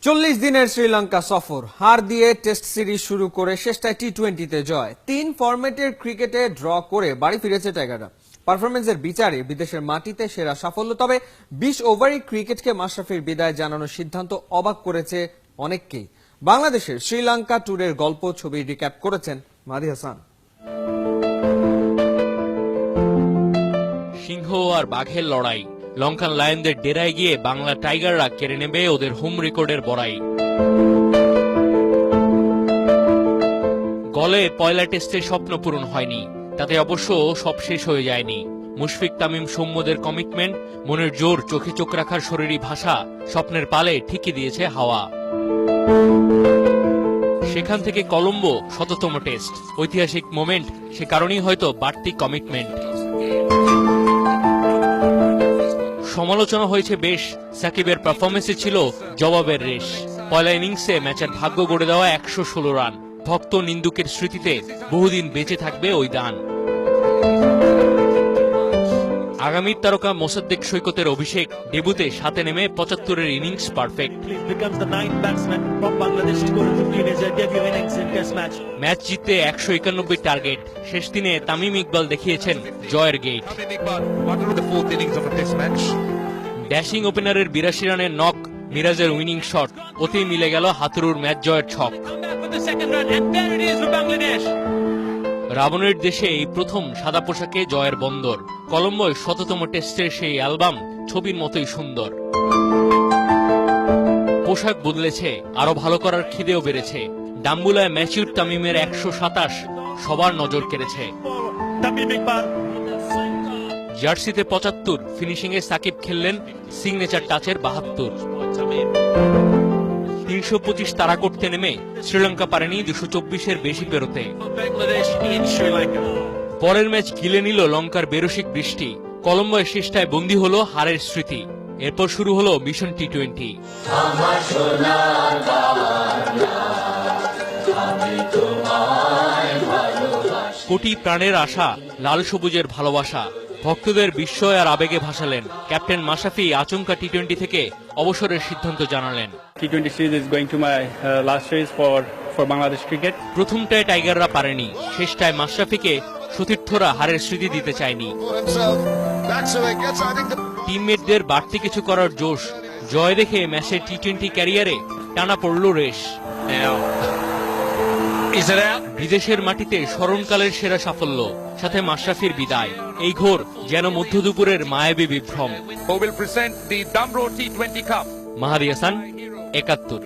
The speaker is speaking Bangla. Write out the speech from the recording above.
40 দিনের শ্রীলঙ্কা সফর হার দিয়ে টেস্ট সিরিজ শুরু করে শেষটায় টি-20তে জয়। 3 ফরম্যাটের ক্রিকেটে ড্র করে বাড়ি ফিরেছে টাইগাররা। পারফরমেন্সের বিচারে বিদেশের মাটিতে সেরা সাফল্য। তবে 20 ওভারই ক্রিকেটকে মাশরাফির বিদায় জানানোর সিদ্ধান্ত অবাক করেছে অনেককেই। বাংলাদেশের শ্রীলঙ্কা ট্যুরের গল্প ছবি রিক্যাপ করেছেন মাহদি হাসান। সিংহ আর বাঘের লড়াই, লঙ্কান লায়নদের ডেরায় গিয়ে বাংলা টাইগাররা কেড়ে নেবে ওদের হোম রেকর্ডের বড়াই। গলে পয়লা টেস্টের স্বপ্ন পূরণ হয়নি, তাতে অবশ্য সব শেষ হয়ে যায়নি। মুশফিক তামিম সৌম্যদের কমিটমেন্ট, মনের জোর, চোখে চোখ রাখার শরীরী ভাষা স্বপ্নের পালে ঠিকই দিয়েছে হাওয়া। সেখান থেকে কলম্বো ১৭তম টেস্ট, ঐতিহাসিক মোমেন্ট, সে কারণেই হয়তো বাড়তি কমিটমেন্ট। সমালোচনা হয়েছে বেশ, সাকিবের পারফরমেন্সে ছিল জবাবের রেশ। পয়লা ইনিংসে ম্যাচের ভাগ্য গড়ে দেওয়া ১১৬ রান, ভক্ত নিন্দুকের স্মৃতিতে বহুদিন বেঁচে থাকবে ওই দান। আগামী তারকা মোসাদ্দেক সৈকতের অভিষেক, ডেবুতে 7-এ নেমে ৭৫-এর ইনিংস পারফেক্ট। ম্যাচ জিততে ১৯১ টার্গেট, শেষ দিনে তামিম ইকবাল দেখিয়েছেন জয়ের গেট। ড্যাশিং ওপেনারের ৮২ রানের নক, মিরাজের উইনিং শট, ওতেই মিলে গেল হাতুরুর ম্যাচ জয়ের ছক। রাবণের দেশে এই প্রথম সাদা পোশাকে জয়ের বন্দর। কলম্বোয় ১৭তম টেস্টের সেই অ্যালবাম ছবির মতোই সুন্দর। পোশাক বদলেছে, আরো ভালো করার খিদেও বেড়েছে। ডাম্বুলায় ম্যাচিউর তামিমের ১২৭ সবার নজর কেড়েছে। জার্সিতে ৭৫, ফিনিশিংয়ে সাকিব খেললেন সিগনেচার টাচের ৭২। ৩২৫ তাড়া করতে নেমে শ্রীলঙ্কা পারেনি ২২৪-এর বেশি পেরোতে। পরের ম্যাচ গিলে নিল লঙ্কার বেরসিক বৃষ্টি। কলম্বোয় শেষটায় বন্দী হলো হারের স্মৃতি। এরপর শুরু হলো মিশন টি-20। কোটি প্রাণের আশা, লাল সবুজের ভালোবাসা, ভক্তদের বিস্ময় আর আবেগে ভাসালেন। ক্যাপ্টেন মাশরাফি আচমকা টি-20 থেকে অবসরের সিদ্ধান্ত জানালেন। T20 series is going to my last series for Bangladesh cricket. প্রথমটায় টাইগাররা পারেনি, শেষটায় মাশরাফিকে সতীর্থরা হারের স্মৃতি দিতে চায়নি। টিমমেটদের বাড়তি কিছু করার জোশ, জয় দেখে ম্যাচের টি-20 ক্যারিয়ারে টানা পড়ল রেশ। বিদেশের মাটিতে স্মরণকালের সেরা সাফল্য, সাথে মাশরাফির বিদায়। এই ঘোর যেন মধ্য দুপুরের মায়াবী বিভ্রম। মাহদি হাসান, ৭১।